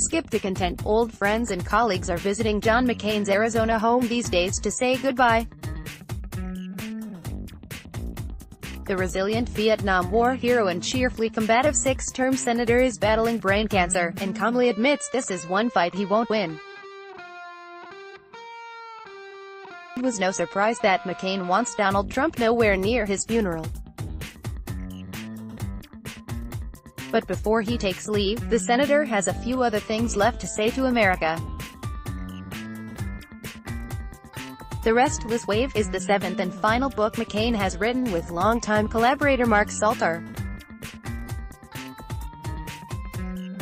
skip to content. Old friends and colleagues are visiting John McCain's Arizona home these days to say goodbye. The resilient Vietnam War hero and cheerfully combative six-term senator is battling brain cancer, and calmly admits this is one fight he won't win. It was no surprise that McCain wants Donald Trump nowhere near his funeral. But before he takes leave, the senator has a few other things left to say to America. The Restless Wave is the seventh and final book McCain has written with longtime collaborator Mark Salter.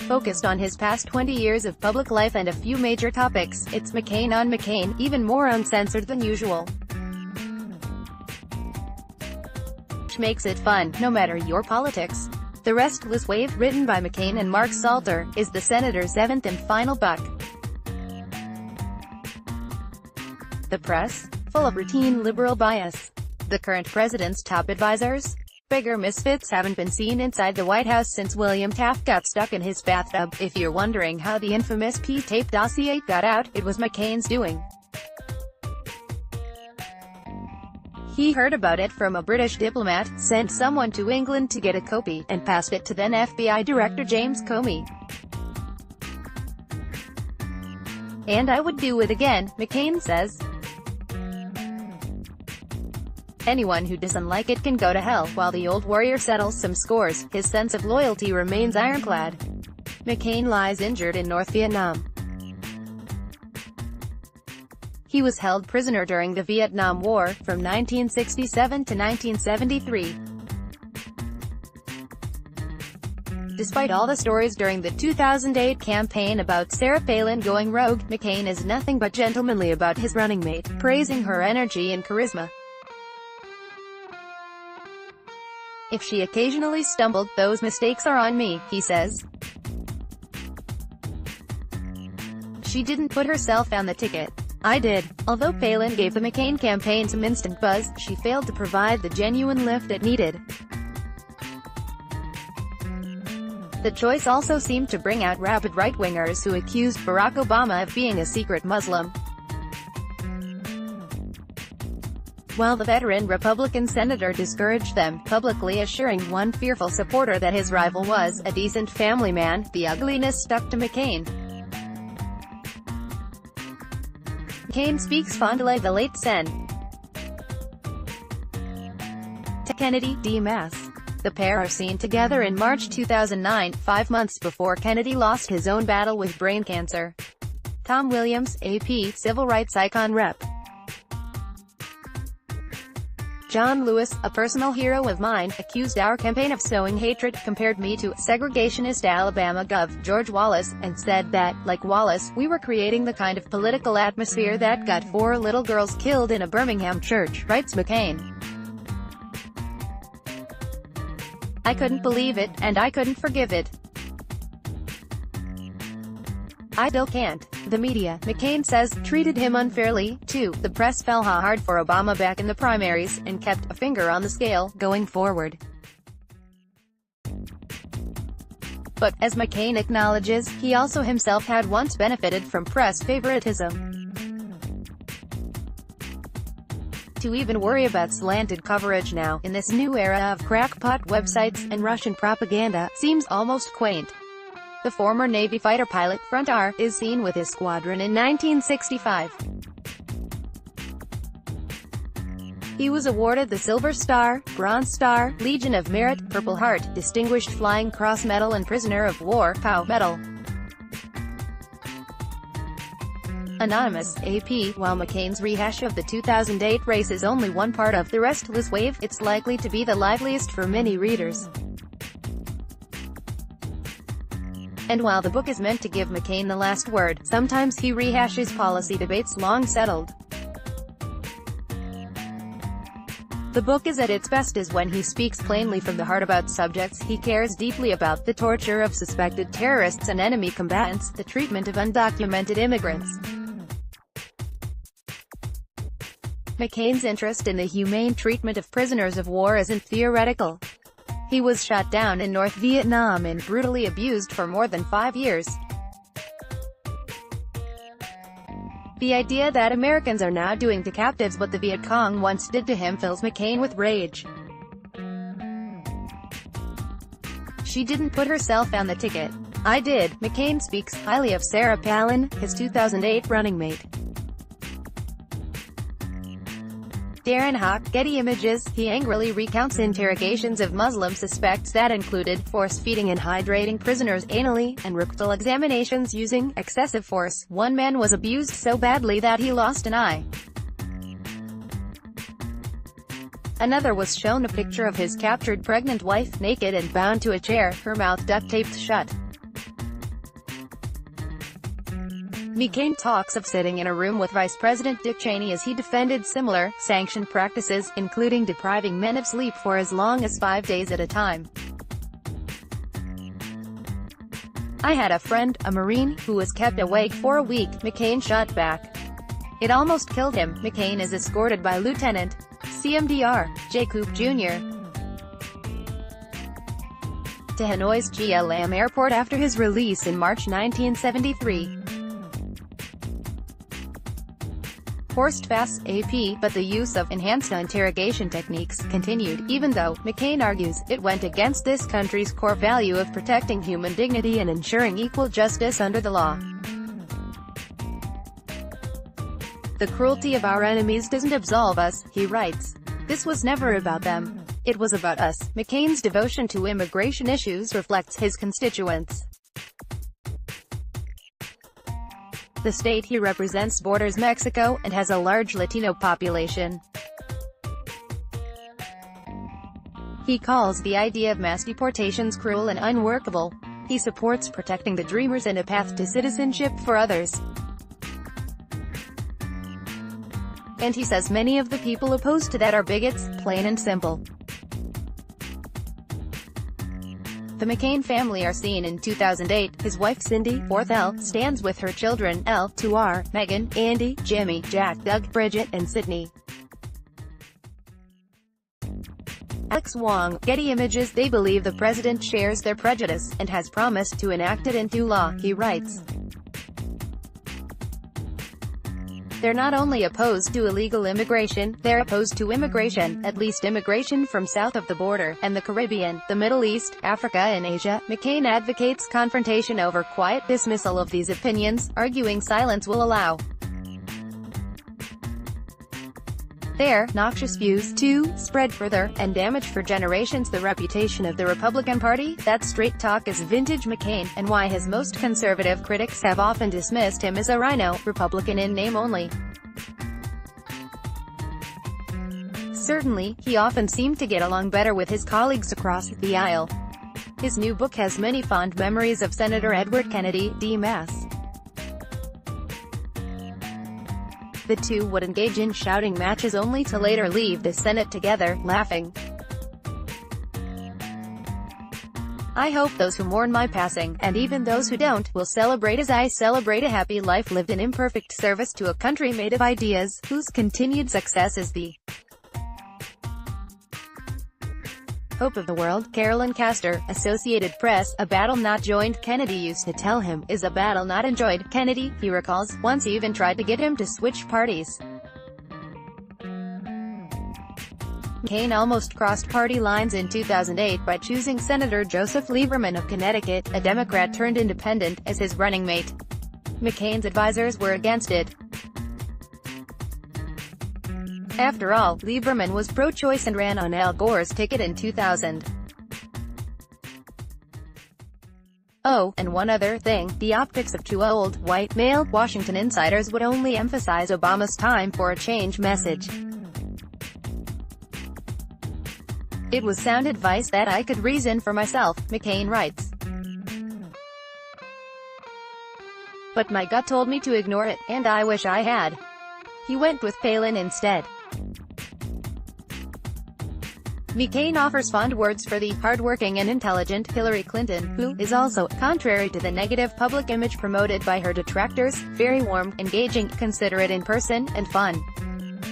Focused on his past 20 years of public life and a few major topics, it's McCain on McCain, even more uncensored than usual. Which makes it fun, no matter your politics. The Restless Wave, written by McCain and Mark Salter, is the senator's seventh and final book. The press? Full of routine liberal bias. The current president's top advisors? Bigger misfits haven't been seen inside the White House since William Taft got stuck in his bathtub. If you're wondering how the infamous P-tape dossier got out, it was McCain's doing. He heard about it from a British diplomat, sent someone to England to get a copy, and passed it to then FBI Director James Comey. And I would do it again, McCain says. Anyone who doesn't like it can go to hell. While the old warrior settles some scores, his sense of loyalty remains ironclad. McCain lies injured in North Vietnam. He was held prisoner during the Vietnam War, from 1967 to 1973. Despite all the stories during the 2008 campaign about Sarah Palin going rogue, McCain is nothing but gentlemanly about his running mate, praising her energy and charisma. If she occasionally stumbled, those mistakes are on me, he says. She didn't put herself on the ticket. I did. Although Palin gave the McCain campaign some instant buzz, she failed to provide the genuine lift it needed. The choice also seemed to bring out rabid right-wingers who accused Barack Obama of being a secret Muslim. While the veteran Republican senator discouraged them, publicly assuring one fearful supporter that his rival was a decent family man, the ugliness stuck to McCain. McCain speaks fondly of the late Sen. Kennedy, D.Mass. The pair are seen together in March 2009, 5 months before Kennedy lost his own battle with brain cancer. Tom Williams, AP, civil rights icon Rep. John Lewis, a personal hero of mine, accused our campaign of sowing hatred, compared me to segregationist Alabama Gov. George Wallace, and said that, like Wallace, we were creating the kind of political atmosphere that got 4 little girls killed in a Birmingham church, writes McCain. I couldn't believe it, and I couldn't forgive it. I still can't. The media, McCain says, treated him unfairly, too. The press fell hard for Obama back in the primaries, and kept a finger on the scale, going forward. But, as McCain acknowledges, he also himself had once benefited from press favoritism. To even worry about slanted coverage now, in this new era of crackpot websites and Russian propaganda, seems almost quaint. The former Navy fighter pilot, Front R, is seen with his squadron in 1965. He was awarded the Silver Star, Bronze Star, Legion of Merit, Purple Heart, Distinguished Flying Cross Medal and Prisoner of War, POW Medal. Anonymous, AP. While McCain's rehash of the 2008 race is only one part of The Restless Wave, it's likely to be the liveliest for many readers. And while the book is meant to give McCain the last word, sometimes he rehashes policy debates long settled. The book is at its best is when he speaks plainly from the heart about subjects he cares deeply about: the torture of suspected terrorists and enemy combatants, the treatment of undocumented immigrants. McCain's interest in the humane treatment of prisoners of war isn't theoretical. He was shot down in North Vietnam and brutally abused for more than 5 years. The idea that Americans are now doing to captives what the Viet Cong once did to him fills McCain with rage. She didn't put herself on the ticket. I did. McCain speaks highly of Sarah Palin, his 2008 running mate. Darren Hawk, Getty Images. He angrily recounts interrogations of Muslim suspects that included force-feeding and hydrating prisoners anally, and rectal examinations using excessive force. One man was abused so badly that he lost an eye. Another was shown a picture of his captured pregnant wife, naked and bound to a chair, her mouth duct-taped shut. McCain talks of sitting in a room with Vice President Dick Cheney as he defended similar, sanctioned practices, including depriving men of sleep for as long as 5 days at a time. I had a friend, a Marine, who was kept awake for a week, McCain shot back. It almost killed him. McCain is escorted by Lieutenant CMDR J. Coop Jr. to Hanoi's GLM airport after his release in March 1973. Horst Fass, AP, but the use of enhanced interrogation techniques continued, even though, McCain argues, it went against this country's core value of protecting human dignity and ensuring equal justice under the law. The cruelty of our enemies doesn't absolve us, he writes. This was never about them. It was about us. McCain's devotion to immigration issues reflects his constituents. The state he represents borders Mexico, and has a large Latino population. He calls the idea of mass deportations cruel and unworkable. He supports protecting the dreamers and a path to citizenship for others. And he says many of the people opposed to that are bigots, plain and simple. The McCain family are seen in 2008. His wife Cindy, 4th L, stands with her children, L, 2R, Megan, Andy, Jimmy, Jack, Doug, Bridget, and Sydney. Alex Wong, Getty Images. They believe the president shares their prejudice, and has promised to enact it into law, he writes. They're not only opposed to illegal immigration, they're opposed to immigration, at least immigration from south of the border, and the Caribbean, the Middle East, Africa and Asia. McCain advocates confrontation over quiet dismissal of these opinions, arguing silence will allow their noxious views to spread further, and damage for generations the reputation of the Republican Party. That straight talk is vintage McCain, and why his most conservative critics have often dismissed him as a rhino, Republican in name only. Certainly, he often seemed to get along better with his colleagues across the aisle. His new book has many fond memories of Senator Edward Kennedy, D.Mass. The two would engage in shouting matches only to later leave the Senate together, laughing. I hope those who mourn my passing, and even those who don't, will celebrate as I celebrate a happy life lived in imperfect service to a country made of ideas, whose continued success is the hope of the world. Carolyn Castor, Associated Press. A battle not joined, Kennedy used to tell him, is a battle not enjoyed. Kennedy, he recalls, once even tried to get him to switch parties. McCain almost crossed party lines in 2008 by choosing Senator Joseph Lieberman of Connecticut, a Democrat turned independent, as his running mate. McCain's advisors were against it. After all, Lieberman was pro-choice and ran on Al Gore's ticket in 2000. Oh, and one other thing, the optics of two old, white, male, Washington insiders would only emphasize Obama's time for a change message. It was sound advice that I could reason for myself, McCain writes. But my gut told me to ignore it, and I wish I had. He went with Palin instead. McCain offers fond words for the hardworking and intelligent Hillary Clinton, who is also, contrary to the negative public image promoted by her detractors, very warm, engaging, considerate in person, and fun.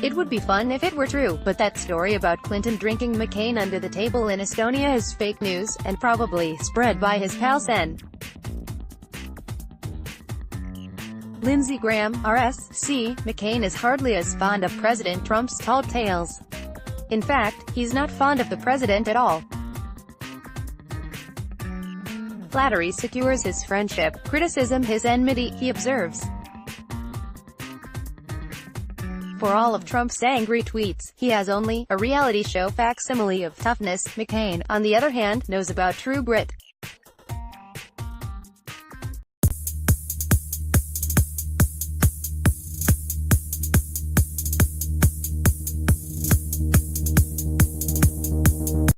It would be fun if it were true, but that story about Clinton drinking McCain under the table in Estonia is fake news, and probably spread by his pal Sen. Lindsey Graham, RSC, McCain is hardly as fond of President Trump's tall tales. In fact, he's not fond of the president at all. Flattery secures his friendship, criticism his enmity, he observes. For all of Trump's angry tweets, he has only a reality show facsimile of toughness. McCain, on the other hand, knows about true grit.